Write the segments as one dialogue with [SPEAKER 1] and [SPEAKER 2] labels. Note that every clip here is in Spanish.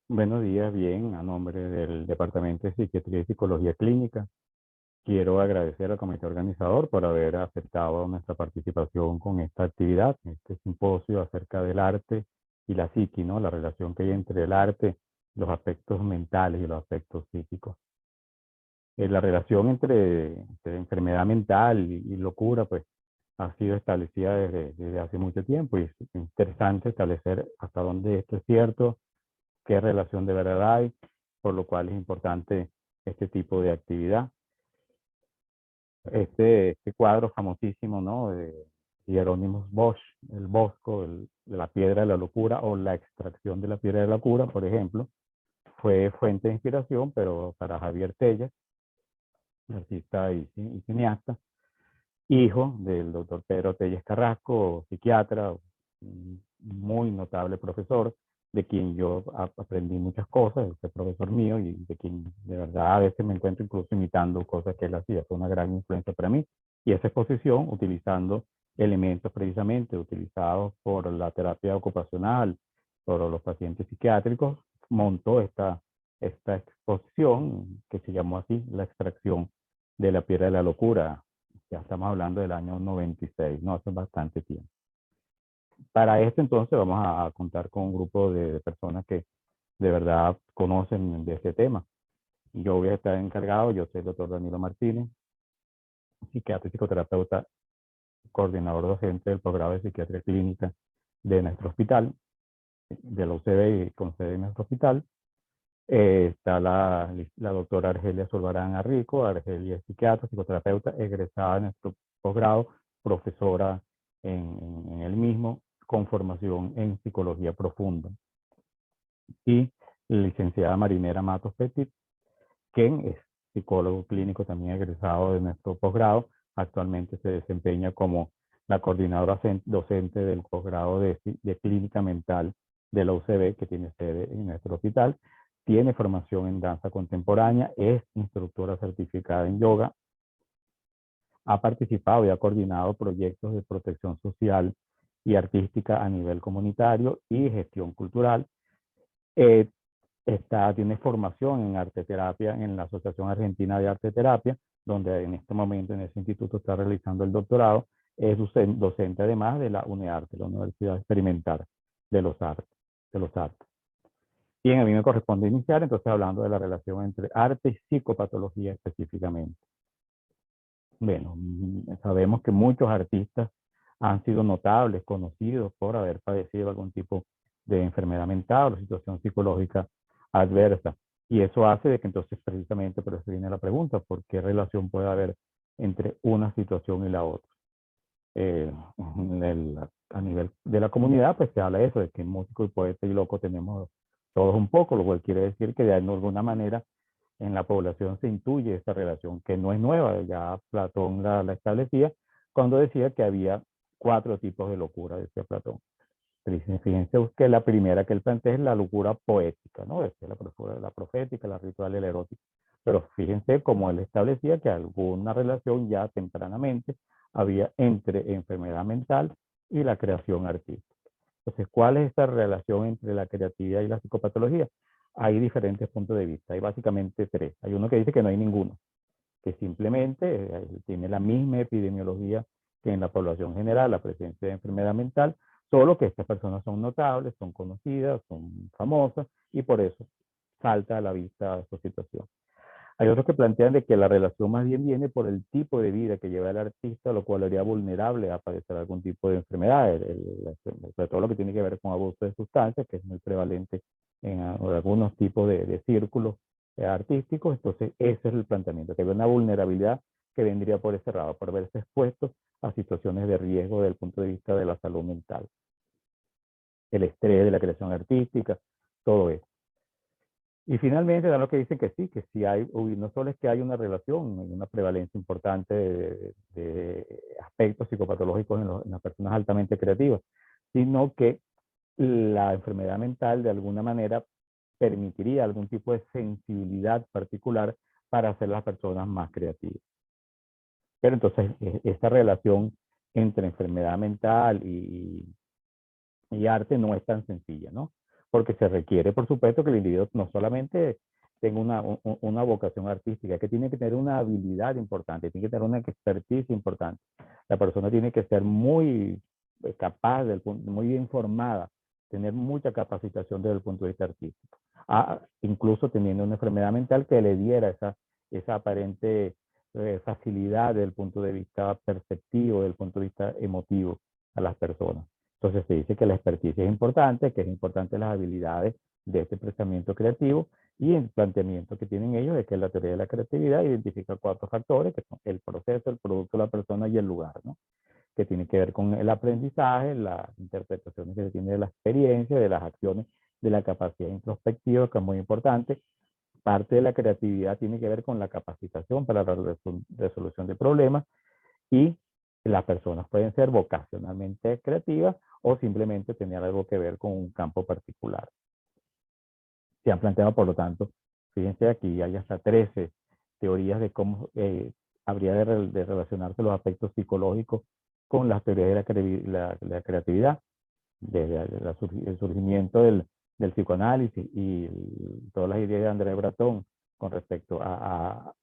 [SPEAKER 1] Buenos días, bien, a nombre del Departamento de Psiquiatría y Psicología Clínica, quiero agradecer al comité organizador por haber aceptado nuestra participación con esta actividad, este simposio acerca del arte y la psiqui, ¿no? La relación que hay entre el arte, los aspectos mentales y los aspectos psíquicos. La relación entre enfermedad mental y locura, pues, ha sido establecida desde hace mucho tiempo y es interesante establecer hasta dónde esto es cierto, qué relación de verdad hay, por lo cual es importante este tipo de actividad. Este cuadro famosísimo, ¿no? De Hieronymus Bosch, el Bosco, de la piedra de la locura o la extracción de la piedra de la locura, por ejemplo, fue fuente de inspiración, pero para Javier Telles, artista y cineasta, hijo del doctor Pedro Telles Carrasco, psiquiatra, un muy notable profesor, de quien yo aprendí muchas cosas, este profesor mío, y de quien de verdad a veces me encuentro incluso imitando cosas que él hacía. Fue una gran influencia para mí. Y esa exposición, utilizando elementos precisamente utilizados por la terapia ocupacional, por los pacientes psiquiátricos, montó esta exposición que se llamó así, la extracción de la piedra de la locura. Ya estamos hablando del año 96, no hace bastante tiempo. Para esto entonces vamos a contar con un grupo de personas que de verdad conocen de este tema. Yo voy a estar encargado, yo soy el doctor Danilo Martínez, psiquiatra y psicoterapeuta, coordinador docente del programa de psiquiatría clínica de nuestro hospital, de la UCB y con sede en nuestro hospital. Está la doctora Argelia Solvarán Arrico. Argelia es psiquiatra, psicoterapeuta, egresada de nuestro posgrado, profesora en el mismo, con formación en psicología profunda. Y la licenciada Marinera Matos Petit, quien es psicólogo clínico también egresado de nuestro posgrado. Actualmente se desempeña como la coordinadora docente del posgrado de clínica mental de la UCB, que tiene sede en nuestro hospital. Tiene formación en danza contemporánea, es instructora certificada en yoga, ha participado y ha coordinado proyectos de protección social y artística a nivel comunitario y gestión cultural. Eh, tiene formación en arte terapia en la Asociación Argentina de Arte Terapia, donde en este momento en ese instituto está realizando el doctorado. Es docente además de la UNEARTE, la Universidad Experimental de los Artes. Bien, a mí me corresponde iniciar entonces hablando de la relación entre arte y psicopatología específicamente. Bueno, sabemos que muchos artistas han sido notables, conocidos por haber padecido algún tipo de enfermedad mental o situación psicológica adversa. Y eso hace de que entonces precisamente, por eso viene la pregunta, ¿por qué relación puede haber entre una situación y la otra? A nivel de la comunidad, pues se habla de eso, de que músico y poeta y loco tenemos todos un poco, lo cual quiere decir que de alguna manera en la población se intuye esta relación, que no es nueva, ya Platón la establecía cuando decía que había 4 tipos de locura, decía Platón. Fíjense que la primera que él plantea es la locura poética, ¿no? Es la profética, la ritual y la erótica. Pero fíjense cómo él establecía que alguna relación ya tempranamente había entre enfermedad mental y la creación artística. Entonces, ¿cuál es esta relación entre la creatividad y la psicopatología? Hay diferentes puntos de vista, hay básicamente 3. Hay uno que dice que no hay ninguno, que simplemente tiene la misma epidemiología que en la población general, la presencia de enfermedad mental, solo que estas personas son notables, son conocidas, son famosas y por eso salta a la vista su situación. Hay otros que plantean de que la relación más bien viene por el tipo de vida que lleva el artista, lo cual lo haría vulnerable a padecer algún tipo de enfermedad, sobre todo lo que tiene que ver con abuso de sustancias, que es muy prevalente en algunos tipos de círculos artísticos. Entonces, ese es el planteamiento, que hay una vulnerabilidad que vendría por ese lado, por verse expuestos a situaciones de riesgo desde el punto de vista de la salud mental, el estrés de la creación artística, todo eso. Y finalmente dan lo que dicen que sí hay, no solo es que hay una relación, hay una prevalencia importante de aspectos psicopatológicos en las personas altamente creativas, sino que la enfermedad mental de alguna manera permitiría algún tipo de sensibilidad particular para hacer las personas más creativas. Pero entonces esta relación entre enfermedad mental y arte no es tan sencilla, ¿no? porque se requiere, por supuesto, que el individuo no solamente tenga una vocación artística, que tiene que tener una habilidad importante, tiene que tener una expertise importante. La persona tiene que ser muy capaz, muy bien formada, tener mucha capacitación desde el punto de vista artístico. Incluso teniendo una enfermedad mental que le diera esa aparente facilidad desde el punto de vista perceptivo, desde el punto de vista emotivo a las personas. Entonces se dice que la experticia es importante, que es importante las habilidades de este pensamiento creativo y el planteamiento que tienen ellos de que la teoría de la creatividad identifica 4 factores, que son el proceso, el producto, la persona y el lugar, ¿no? Que tiene que ver con el aprendizaje, las interpretaciones que se tiene de la experiencia, de las acciones, de la capacidad introspectiva, que es muy importante. Parte de la creatividad tiene que ver con la capacitación para la resolución de problemas y las personas pueden ser vocacionalmente creativas o simplemente tener algo que ver con un campo particular. Se han planteado, por lo tanto, fíjense aquí, hay hasta 13 teorías de cómo habría de relacionarse los aspectos psicológicos con las teorías de la creatividad, desde el surgimiento del psicoanálisis y todas las ideas de André Breton con respecto a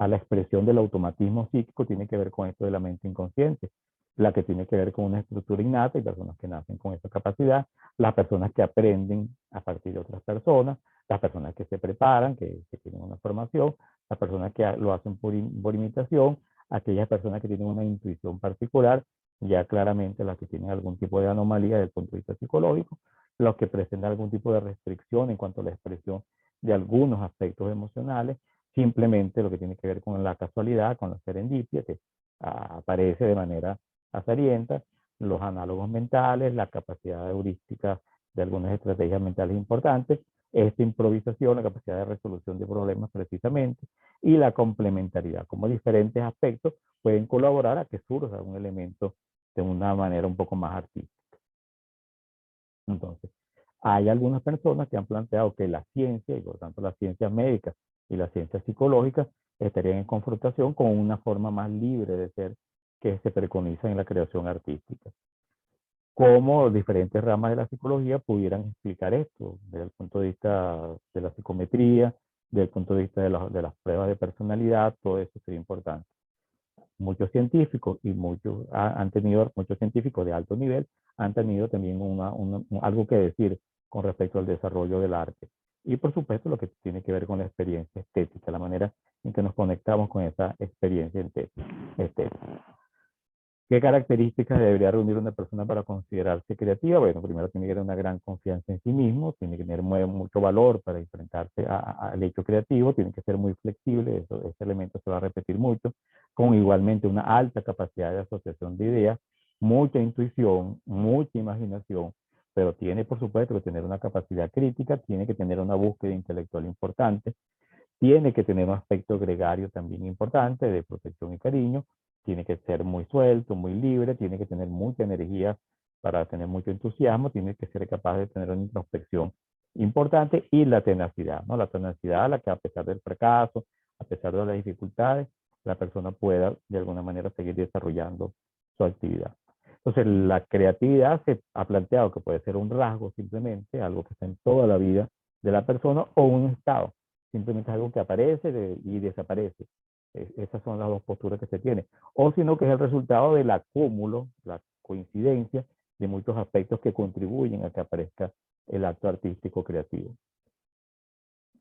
[SPEAKER 1] la expresión del automatismo psíquico, tiene que ver con esto de la mente inconsciente, la que tiene que ver con una estructura innata y personas que nacen con esa capacidad, las personas que aprenden a partir de otras personas, las personas que se preparan, que tienen una formación, las personas que lo hacen por imitación, aquellas personas que tienen una intuición particular, ya claramente las que tienen algún tipo de anomalía desde el punto de vista psicológico, los que presentan algún tipo de restricción en cuanto a la expresión de algunos aspectos emocionales, simplemente lo que tiene que ver con la casualidad, con la serendipia, que aparece de manera azarienta, los análogos mentales, la capacidad heurística de algunas estrategias mentales importantes, esta improvisación, la capacidad de resolución de problemas precisamente, y la complementariedad, como diferentes aspectos pueden colaborar a que surja un elemento de una manera un poco más artística. Entonces, hay algunas personas que han planteado que la ciencia, y por lo tanto las ciencias médicas y las ciencias psicológicas, estarían en confrontación con una forma más libre de ser que se preconiza en la creación artística. Cómo diferentes ramas de la psicología pudieran explicar esto, desde el punto de vista de la psicometría, desde el punto de vista de las pruebas de personalidad, todo eso sería importante. Muchos científicos y muchos científicos de alto nivel han tenido también algo que decir con respecto al desarrollo del arte. Y por supuesto lo que tiene que ver con la experiencia estética, la manera en que nos conectamos con esa experiencia estética. ¿Qué características debería reunir una persona para considerarse creativa? Bueno, primero tiene que tener una gran confianza en sí mismo, tiene que tener mucho valor para enfrentarse al hecho creativo, tiene que ser muy flexible, ese elemento se va a repetir mucho, con igualmente una alta capacidad de asociación de ideas, mucha intuición, mucha imaginación, pero tiene por supuesto que tener una capacidad crítica, tiene que tener una búsqueda intelectual importante, tiene que tener un aspecto gregario también importante de protección y cariño, tiene que ser muy suelto, muy libre, tiene que tener mucha energía para tener mucho entusiasmo, tiene que ser capaz de tener una introspección importante y la tenacidad, ¿no? La tenacidad a la que a pesar del fracaso, a pesar de las dificultades, la persona pueda de alguna manera seguir desarrollando su actividad. Entonces, la creatividad se ha planteado que puede ser un rasgo simplemente, algo que está en toda la vida de la persona o un estado. Simplemente es algo que aparece y desaparece. Esas son las dos posturas que se tienen. O sino que es el resultado del acúmulo, la coincidencia de muchos aspectos que contribuyen a que aparezca el acto artístico creativo.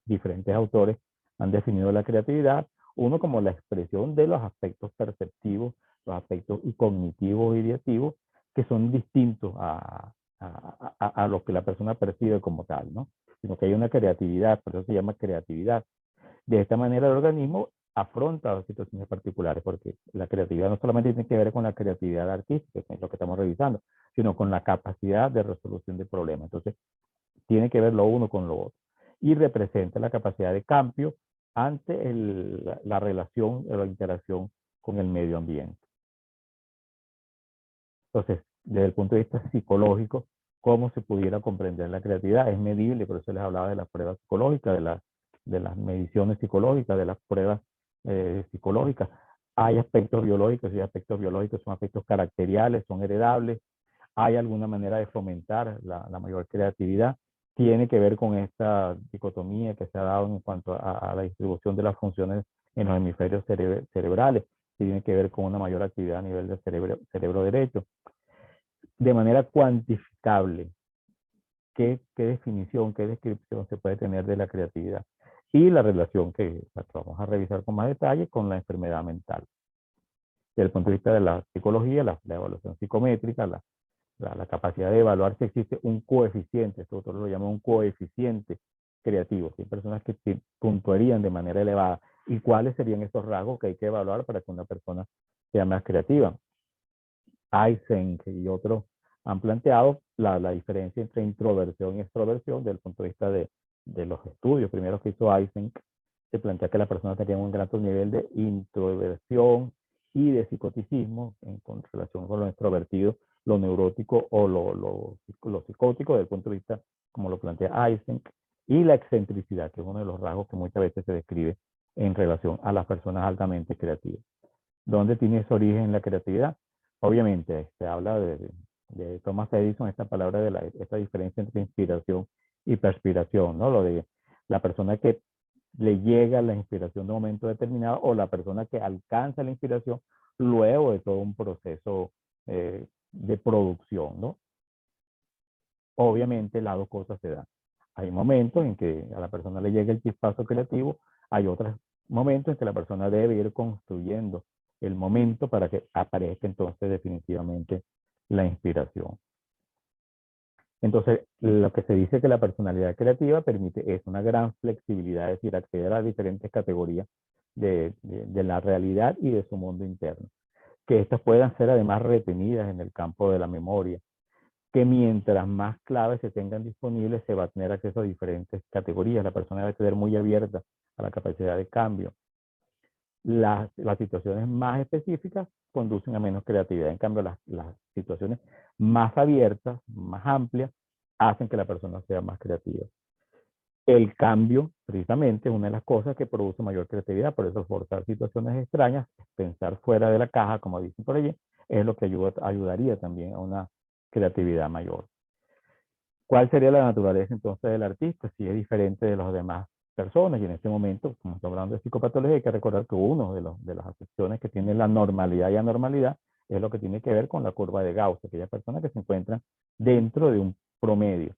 [SPEAKER 1] Diferentes autores han definido la creatividad, uno como la expresión de los aspectos perceptivos, los aspectos cognitivos e ideativos, que son distintos a lo que la persona percibe como tal, ¿no? Sino que hay una creatividad, por eso se llama creatividad. De esta manera el organismo afronta las situaciones particulares, porque la creatividad no solamente tiene que ver con la creatividad artística, que es lo que estamos revisando, sino con la capacidad de resolución de problemas. Entonces, tiene que ver lo uno con lo otro. Y representa la capacidad de cambio ante la relación o la interacción con el medio ambiente. Entonces, desde el punto de vista psicológico, ¿cómo se pudiera comprender la creatividad? Es medible, por eso les hablaba de las pruebas psicológicas, de las mediciones psicológicas, de las pruebas psicológicas. Hay aspectos biológicos y aspectos biológicos son aspectos caracteriales, son heredables. Hay alguna manera de fomentar la mayor creatividad. tiene que ver con esta dicotomía que se ha dado en cuanto a la distribución de las funciones en los hemisferios cerebrales, tiene que ver con una mayor actividad a nivel del cerebro derecho. De manera cuantificable, ¿qué definición, qué descripción se puede tener de la creatividad? Y la relación que vamos a revisar con más detalle con la enfermedad mental. Desde el punto de vista de la psicología, la evaluación psicométrica, la capacidad de evaluar si existe un coeficiente, esto nosotros lo llamamos un coeficiente creativo, si hay personas que puntuarían de manera elevada, y cuáles serían estos rasgos que hay que evaluar para que una persona sea más creativa. Eysenck y otros han planteado la diferencia entre introversión y extroversión desde el punto de vista de los estudios. Primero que hizo Eysenck, se plantea que la persona tenía un gran nivel de introversión y de psicoticismo con relación con lo extrovertido, lo neurótico o lo psicótico desde el punto de vista, como lo plantea Eysenck, y la excentricidad, que es uno de los rasgos que muchas veces se describe en relación a las personas altamente creativas. ¿Dónde tiene su origen la creatividad? Obviamente, se habla de Thomas Edison, esta palabra de esta diferencia entre inspiración y perspiración, ¿no? Lo de la persona que le llega la inspiración de un momento determinado o la persona que alcanza la inspiración luego de todo un proceso de producción, ¿no? Obviamente las dos cosas se dan. Hay momentos en que a la persona le llega el chispazo creativo, hay otros momentos en que la persona debe ir construyendo el momento para que aparezca entonces definitivamente la inspiración. Entonces, lo que se dice que la personalidad creativa permite es una gran flexibilidad, es decir, acceder a diferentes categorías de la realidad y de su mundo interno. Que estas puedan ser además retenidas en el campo de la memoria, que mientras más claves se tengan disponibles, se va a tener acceso a diferentes categorías. La persona debe ser muy abierta a la capacidad de cambio. Las situaciones más específicas conducen a menos creatividad. En cambio, las situaciones más abiertas, más amplias, hacen que la persona sea más creativa. El cambio, precisamente, es una de las cosas que produce mayor creatividad. Por eso, forzar situaciones extrañas, pensar fuera de la caja, como dicen por allí, es lo que ayudaría también a una creatividad mayor. ¿Cuál sería la naturaleza entonces del artista? Si es diferente de las demás personas. Y en este momento, como estamos hablando de psicopatología, hay que recordar que uno de las acepciones que tiene la normalidad y anormalidad es lo que tiene que ver con la curva de Gauss, aquellas personas que se encuentran dentro de un promedio,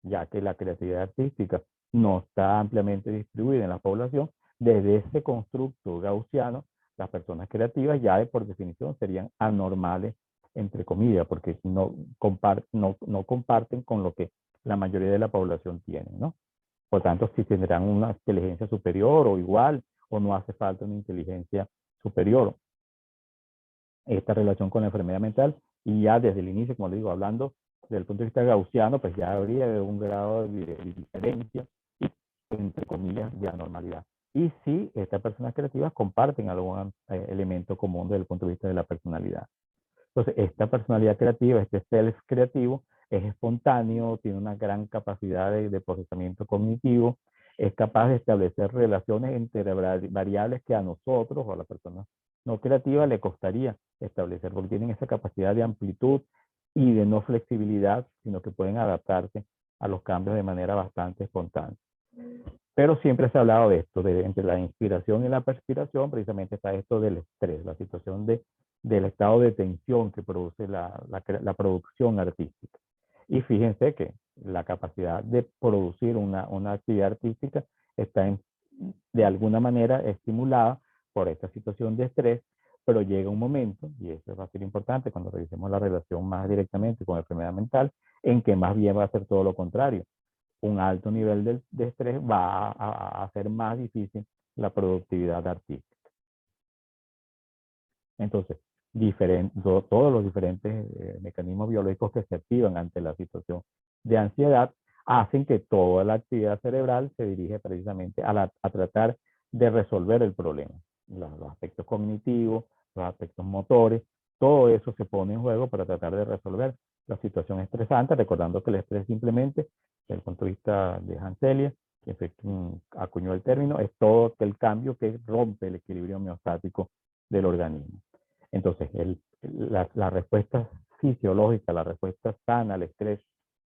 [SPEAKER 1] ya que la creatividad artística no está ampliamente distribuida en la población. Desde este constructo gaussiano, las personas creativas ya por definición serían anormales, entre comillas, porque no comparten con lo que la mayoría de la población tiene, ¿no? Por tanto, si tendrán una inteligencia superior o igual, o no hace falta una inteligencia superior. Esta relación con la enfermedad mental, y ya desde el inicio, como le digo, hablando desde el punto de vista gaussiano, pues ya habría un grado de diferencia y, entre comillas, de anormalidad. Y sí, estas personas creativas comparten algún elemento común desde el punto de vista de la personalidad. Entonces, esta personalidad creativa, este self creativo, es espontáneo, tiene una gran capacidad de procesamiento cognitivo, es capaz de establecer relaciones entre variables que a nosotros o a la persona no creativa le costaría establecer, porque tienen esa capacidad de amplitud y de no flexibilidad, sino que pueden adaptarse a los cambios de manera bastante espontánea. Pero siempre se ha hablado de esto, entre la inspiración y la perspiración, precisamente está esto del estrés, la situación del estado de tensión que produce la producción artística. Y fíjense que la capacidad de producir una actividad artística está de alguna manera estimulada por esta situación de estrés, pero llega un momento, y eso va a ser importante cuando revisemos la relación más directamente con la enfermedad mental, en que más bien va a ser todo lo contrario. Un alto nivel de estrés va a hacer más difícil la productividad artística. Entonces, todos los diferentes mecanismos biológicos que se activan ante la situación de ansiedad hacen que toda la actividad cerebral se dirige precisamente a tratar de resolver el problema. Los aspectos cognitivos, los aspectos motores, todo eso se pone en juego para tratar de resolver la situación estresante, recordando que el estrés simplemente, desde el punto de vista de Hanselia, que acuñó el término, es todo el cambio que rompe el equilibrio homeostático del organismo. Entonces, la respuesta fisiológica, la respuesta sana al estrés,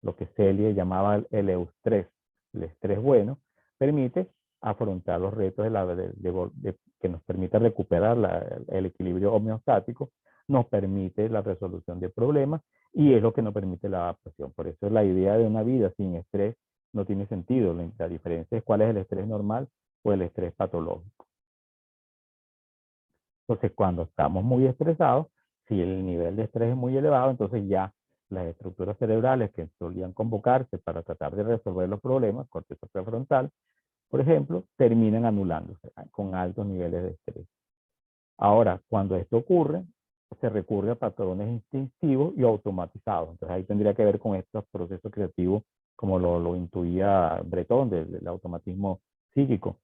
[SPEAKER 1] lo que Celia llamaba el eustrés, el estrés bueno, permite afrontar los retos que nos permite recuperar el equilibrio homeostático, nos permite la resolución de problemas y es lo que nos permite la adaptación. Por eso la idea de una vida sin estrés no tiene sentido. La diferencia es cuál es el estrés normal o el estrés patológico. Entonces, cuando estamos muy estresados, si el nivel de estrés es muy elevado, entonces ya las estructuras cerebrales que solían convocarse para tratar de resolver los problemas, corteza prefrontal, por ejemplo, terminan anulándose con altos niveles de estrés. Ahora, cuando esto ocurre, se recurre a patrones instintivos y automatizados. Entonces ahí tendría que ver con estos procesos creativos, como lo intuía Breton del automatismo psíquico.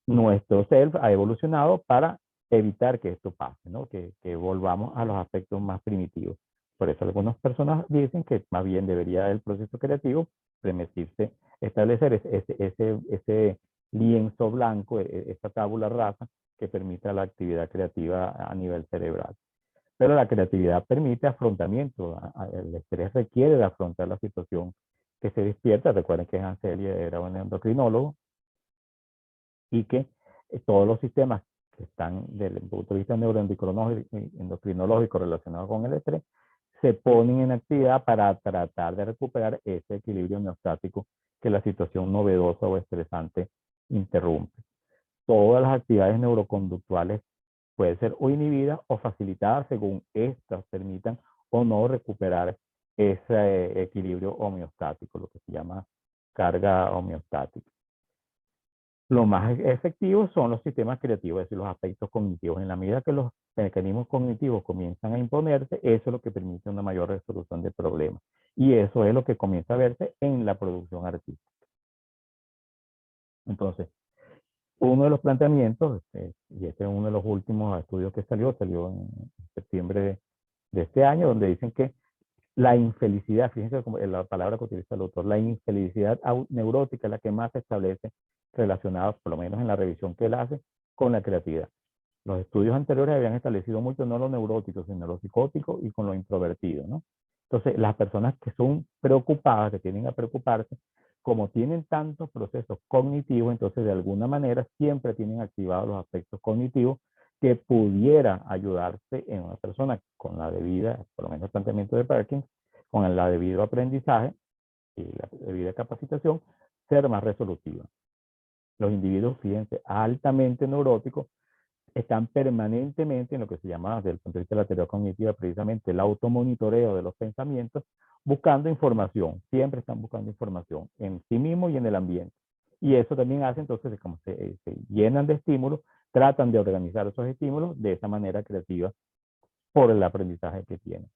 [SPEAKER 1] Nuestro self ha evolucionado para evitar que esto pase, ¿no? Que volvamos a los aspectos más primitivos. Por eso algunas personas dicen que más bien debería el proceso creativo permitirse establecer ese lienzo blanco, esa tabula rasa que permita la actividad creativa a nivel cerebral. Pero la creatividad permite afrontamiento. El estrés requiere de afrontar la situación que se despierta. Recuerden que Hansel era un endocrinólogo y que todos los sistemas que están desde el punto de vista neuroendocrinológico relacionados con el estrés se ponen en actividad para tratar de recuperar ese equilibrio homeostático que la situación novedosa o estresante interrumpe. Todas las actividades neuroconductuales pueden ser o inhibidas o facilitadas según estas permitan o no recuperar ese equilibrio homeostático, lo que se llama carga homeostática. Lo más efectivo son los sistemas creativos, es decir, los aspectos cognitivos. En la medida que los mecanismos cognitivos comienzan a imponerse, eso es lo que permite una mayor resolución de problemas. Y eso es lo que comienza a verse en la producción artística. Entonces, uno de los planteamientos, y este es uno de los últimos estudios que salió en septiembre de este año, donde dicen que la infelicidad, fíjense la palabra que utiliza el autor, la infelicidad neurótica es la que más se establece relacionada, por lo menos en la revisión que él hace, con la creatividad. Los estudios anteriores habían establecido mucho no lo neurótico, sino lo psicótico y con lo introvertido, ¿no? Entonces, las personas que son preocupadas, que tienden a preocuparse, como tienen tantos procesos cognitivos, entonces de alguna manera siempre tienen activados los aspectos cognitivos que pudiera ayudarse en una persona con la debida, por lo menos el planteamiento de Perkins, con el debido aprendizaje y la debida capacitación, ser más resolutiva. Los individuos, fíjense, altamente neuróticos, están permanentemente en lo que se llama, desde el punto de vista de la teoría cognitiva, precisamente el automonitoreo de los pensamientos, buscando información. Siempre están buscando información en sí mismo y en el ambiente. Y eso también hace entonces, como se llenan de estímulos, tratan de organizar esos estímulos de esa manera creativa por el aprendizaje que tienen.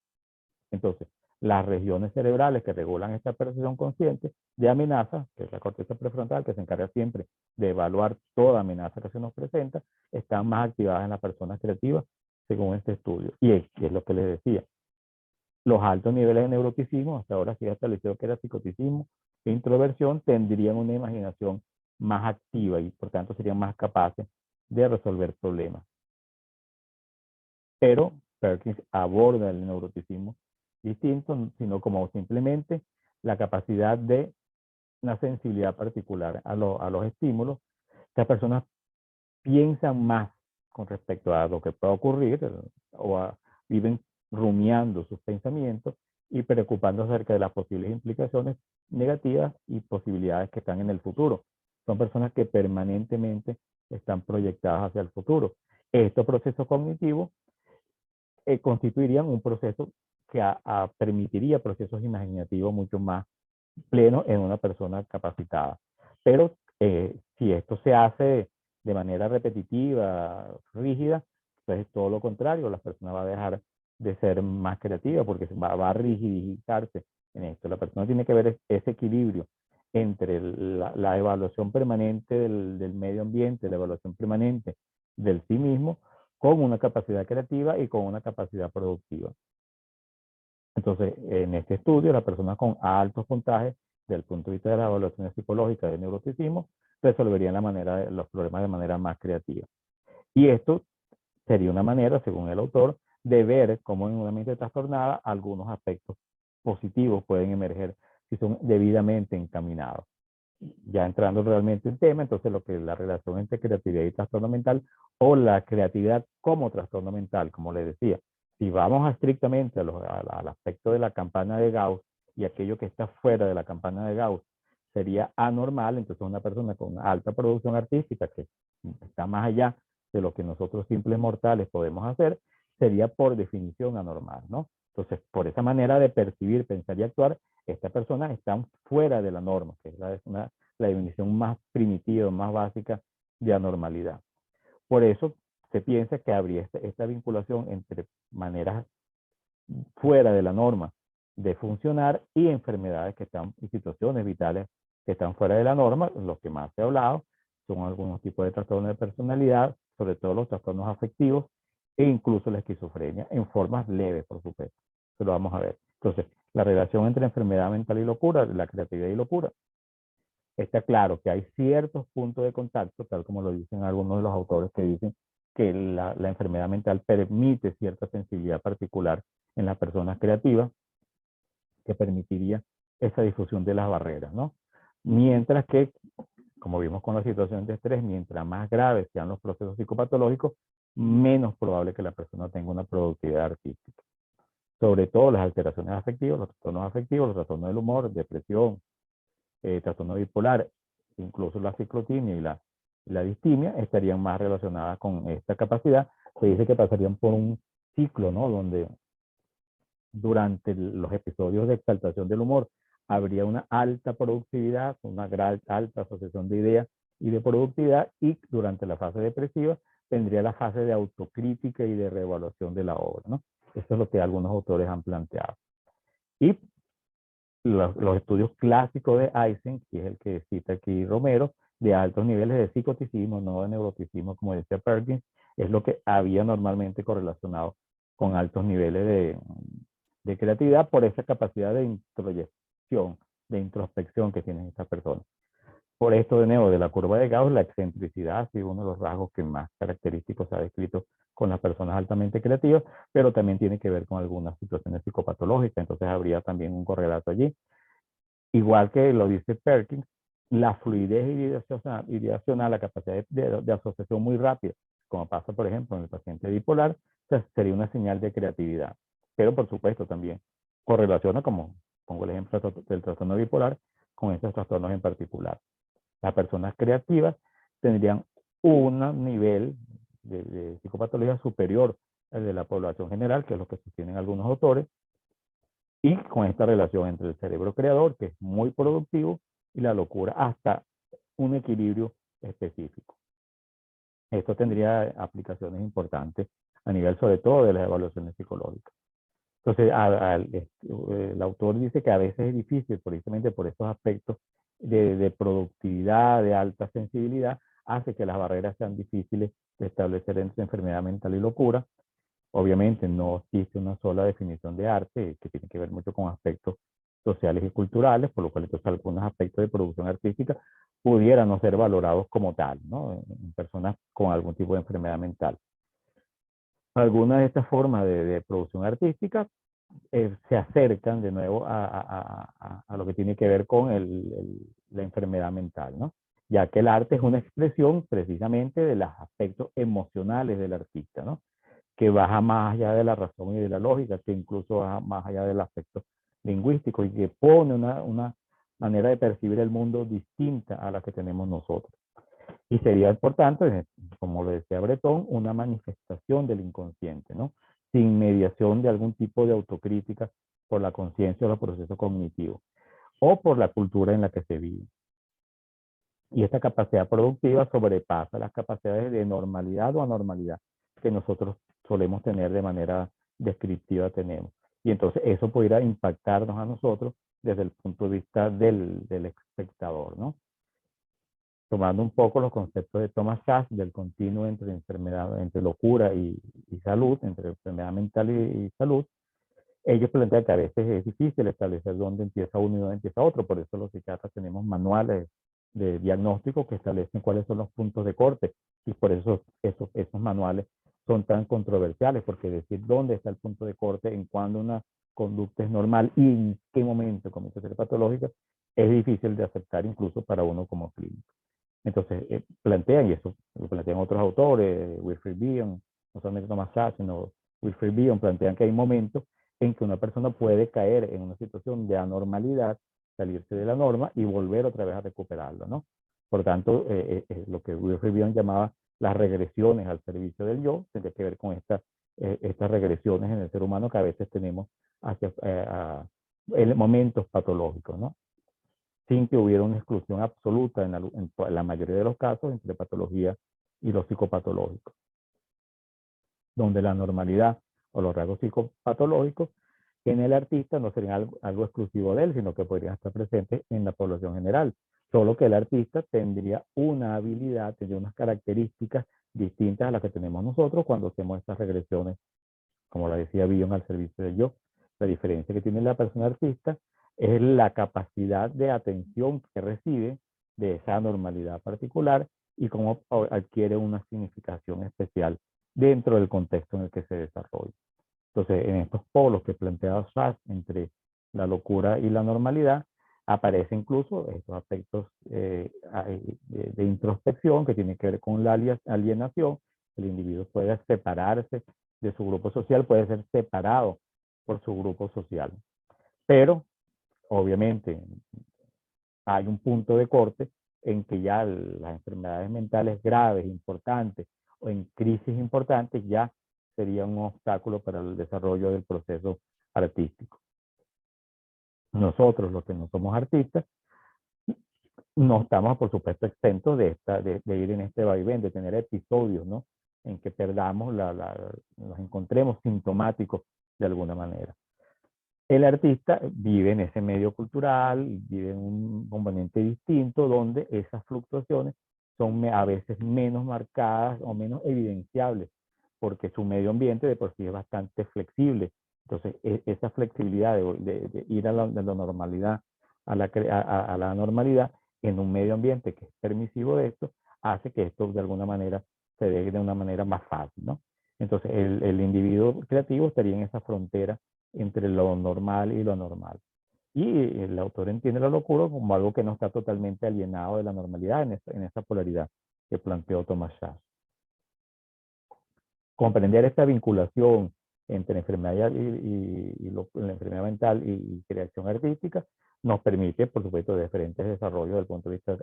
[SPEAKER 1] Entonces, las regiones cerebrales que regulan esta percepción consciente de amenaza, que es la corteza prefrontal, que se encarga siempre de evaluar toda amenaza que se nos presenta, están más activadas en las personas creativas, según este estudio. Y es lo que les decía. Los altos niveles de neuroticismo, hasta ahora se ha establecido que era psicoticismo e introversión, tendrían una imaginación más activa y por tanto serían más capaces de resolver problemas. Pero Perkins aborda el neuroticismo distinto, sino como simplemente la capacidad de una sensibilidad particular a los estímulos. Estas personas piensan más con respecto a lo que puede ocurrir viven rumiando sus pensamientos y preocupándose acerca de las posibles implicaciones negativas y posibilidades que están en el futuro. Son personas que permanentemente están proyectadas hacia el futuro. Estos procesos cognitivos constituirían un proceso que permitiría procesos imaginativos mucho más plenos en una persona capacitada. Pero si esto se hace de manera repetitiva, rígida, pues es todo lo contrario, la persona va a dejar de ser más creativa porque va a rigidizarse en esto. La persona tiene que ver ese equilibrio entre la evaluación permanente del medio ambiente, la evaluación permanente del sí mismo, con una capacidad creativa y con una capacidad productiva. Entonces, en este estudio, las personas con altos puntajes, desde el punto de vista de la evaluación psicológica del neuroticismo, resolverían los problemas de manera más creativa. Y esto sería una manera, según el autor, de ver cómo en una mente trastornada algunos aspectos positivos pueden emerger si son debidamente encaminados. Ya entrando realmente en tema, entonces lo que es la relación entre creatividad y trastorno mental, o la creatividad como trastorno mental, como les decía. Si vamos estrictamente al aspecto de la campana de Gauss, y aquello que está fuera de la campana de Gauss sería anormal, entonces una persona con alta producción artística, que está más allá de lo que nosotros simples mortales podemos hacer, sería por definición anormal, ¿no? Entonces, por esa manera de percibir, pensar y actuar, estas personas están fuera de la norma, que es la definición más primitiva, más básica de anormalidad. Por eso se piensa que habría esta vinculación entre maneras fuera de la norma de funcionar y enfermedades que están, y situaciones vitales que están fuera de la norma. Los que más se ha hablado son algunos tipos de trastornos de personalidad, sobre todo los trastornos afectivos e incluso la esquizofrenia, en formas leves, por supuesto. Eso lo vamos a ver. Entonces, la relación entre enfermedad mental y locura, la creatividad y locura, está claro que hay ciertos puntos de contacto, tal como lo dicen algunos de los autores que dicen que la enfermedad mental permite cierta sensibilidad particular en las personas creativas, que permitiría esa difusión de las barreras, ¿no? Mientras que, como vimos con la situación de estrés, mientras más graves sean los procesos psicopatológicos, menos probable que la persona tenga una productividad artística. Sobre todo las alteraciones afectivas, los trastornos del humor, depresión, trastorno bipolar, incluso la ciclotimia y la distimia estarían más relacionadas con esta capacidad. Se dice que pasarían por un ciclo, ¿no? Donde durante los episodios de exaltación del humor habría una alta productividad, una gran, alta asociación de ideas y de productividad, y durante la fase depresiva tendría la fase de autocrítica y de reevaluación de la obra, ¿no? Eso es lo que algunos autores han planteado. Y los estudios clásicos de Eysenck, que es el que cita aquí Romero, de altos niveles de psicoticismo, no de neuroticismo, como decía Perkins, es lo que había normalmente correlacionado con altos niveles de creatividad por esa capacidad de introyección, de introspección que tienen estas personas. Por esto, de nuevo, de la curva de Gauss, la excentricidad ha sido uno de los rasgos que más característicos se ha descrito con las personas altamente creativas, pero también tiene que ver con algunas situaciones psicopatológicas, entonces habría también un correlato allí. Igual que lo dice Perkins, la fluidez ideacional, la capacidad de asociación muy rápida, como pasa, por ejemplo, en el paciente bipolar, sería una señal de creatividad. Pero, por supuesto, también correlaciona, como pongo el ejemplo del trastorno bipolar, con estos trastornos en particular. Las personas creativas tendrían un nivel de psicopatología superior al de la población general, que es lo que sostienen algunos autores, y con esta relación entre el cerebro creador, que es muy productivo, y la locura, hasta un equilibrio específico. Esto tendría aplicaciones importantes a nivel sobre todo de las evaluaciones psicológicas. Entonces, el autor dice que a veces es difícil, precisamente por estos aspectos de productividad, de alta sensibilidad, hace que las barreras sean difíciles de establecer entre enfermedad mental y locura. Obviamente no existe una sola definición de arte, que tiene que ver mucho con aspectos sociales y culturales, por lo cual entonces algunos aspectos de producción artística pudieran no ser valorados como tal, ¿no? En personas con algún tipo de enfermedad mental. Algunas de estas formas de producción artística se acercan de nuevo a lo que tiene que ver con la enfermedad mental, ¿no? Ya que el arte es una expresión precisamente de los aspectos emocionales del artista, ¿no? Que baja más allá de la razón y de la lógica, que incluso baja más allá del aspecto lingüístico, y que pone una manera de percibir el mundo distinta a la que tenemos nosotros. Y sería, por tanto, como lo decía Breton, una manifestación del inconsciente, ¿no? Sin mediación de algún tipo de autocrítica por la conciencia o los procesos cognitivos, o por la cultura en la que se vive. Y esta capacidad productiva sobrepasa las capacidades de normalidad o anormalidad que nosotros solemos tener de manera descriptiva tenemos. Y entonces eso pudiera impactarnos a nosotros desde el punto de vista del espectador, ¿no? Tomando un poco los conceptos de Thomas Szasz del continuo entre enfermedad, entre locura y salud, entre enfermedad mental y salud, ellos plantean que a veces es difícil establecer dónde empieza uno y dónde empieza otro, por eso los psiquiatras tenemos manuales de diagnóstico que establecen cuáles son los puntos de corte, y por eso esos manuales son tan controversiales, porque decir dónde está el punto de corte en cuando una conducta es normal y en qué momento comienza a ser patológica, es difícil de aceptar incluso para uno como clínico. Entonces, plantean, y eso lo plantean otros autores, Wilfred Bion, no solamente Thomas Szasz, sino Wilfred Bion, plantean que hay momentos en que una persona puede caer en una situación de anormalidad, salirse de la norma y volver otra vez a recuperarlo, ¿no? Por tanto, lo que Wilfred Bion llamaba las regresiones al servicio del yo, tendría que ver con estas regresiones en el ser humano que a veces tenemos hacia momentos patológicos, ¿no? Sin que hubiera una exclusión absoluta en la mayoría de los casos entre patología y lo psicopatológico, donde la normalidad o los rasgos psicopatológicos en el artista no serían algo exclusivo de él, sino que podrían estar presentes en la población general. Solo que el artista tendría una habilidad, tendría unas características distintas a las que tenemos nosotros cuando hacemos estas regresiones, como la decía Bion, al servicio del yo. La diferencia que tiene la persona artista es la capacidad de atención que recibe de esa normalidad particular y cómo adquiere una significación especial dentro del contexto en el que se desarrolla. Entonces, en estos polos que plantea Szasz entre la locura y la normalidad, aparece incluso estos aspectos de introspección que tienen que ver con la alienación. El individuo puede separarse de su grupo social, puede ser separado por su grupo social. Pero, obviamente, hay un punto de corte en que ya las enfermedades mentales graves, importantes, o en crisis importantes, ya sería un obstáculo para el desarrollo del proceso artístico. Nosotros, los que no somos artistas, no estamos, por supuesto, exentos de ir en este vaivén, de tener episodios, ¿no? En que perdamos, nos encontremos sintomáticos de alguna manera. El artista vive en ese medio cultural, vive en un componente distinto donde esas fluctuaciones son a veces menos marcadas o menos evidenciables, porque su medio ambiente de por sí es bastante flexible. Entonces, esa flexibilidad de ir a la normalidad, a la normalidad en un medio ambiente que es permisivo de esto, hace que esto de alguna manera se dé de una manera más fácil, ¿no? Entonces, el individuo creativo estaría en esa frontera entre lo normal y lo anormal. Y el autor entiende la locura como algo que no está totalmente alienado de la normalidad en esa polaridad que planteó Thomas Szasz. Comprender esta vinculación entre enfermedad la enfermedad mental y creación artística nos permite, por supuesto, diferentes desarrollos desde el punto de vista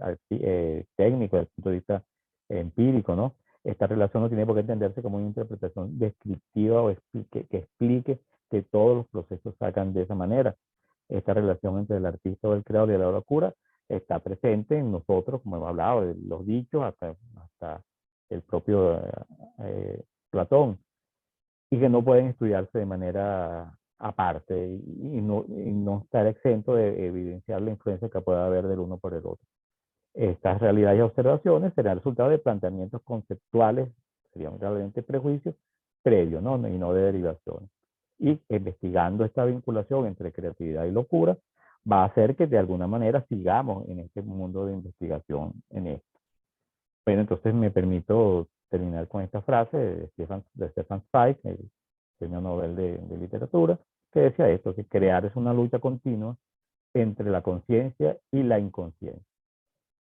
[SPEAKER 1] técnico, desde el punto de vista empírico, ¿no? Esta relación no tiene por qué entenderse como una interpretación descriptiva o que explique que todos los procesos sacan de esa manera. Esta relación entre el artista o el creador y la locura está presente en nosotros, como hemos hablado, de los dichos hasta el propio Platón, y que no pueden estudiarse de manera aparte y no estar exento de evidenciar la influencia que pueda haber del uno por el otro. Estas realidades y observaciones serán resultado de planteamientos conceptuales, serían realmente prejuicios previos, ¿no? Y no de derivaciones. Y investigando esta vinculación entre creatividad y locura, va a hacer que de alguna manera sigamos en este mundo de investigación en esto. Bueno, entonces me permito terminar con esta frase de Stefan Zweig, el premio Nobel de Literatura, que decía esto, que crear es una lucha continua entre la conciencia y la inconsciencia,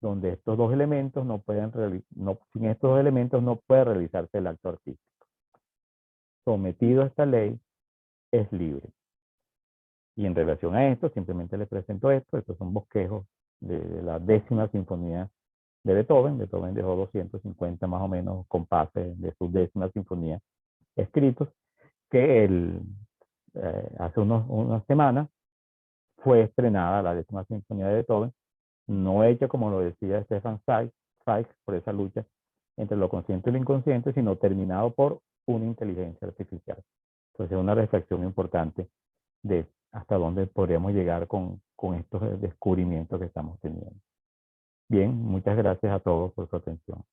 [SPEAKER 1] donde estos dos elementos sin estos dos elementos no puede realizarse el acto artístico. Sometido a esta ley, es libre. Y en relación a esto, simplemente les presento esto. Estos son bosquejos de la 10ª sinfonía de Beethoven. Beethoven dejó 250 más o menos compases de su 10ª sinfonía escritos, que hace unas semanas fue estrenada la 10ª sinfonía de Beethoven, no hecha, como lo decía Stefan Zweig, por esa lucha entre lo consciente y lo inconsciente, sino terminado por una inteligencia artificial. Entonces es una reflexión importante de hasta dónde podríamos llegar con estos descubrimientos que estamos teniendo. Bien, muchas gracias a todos por su atención.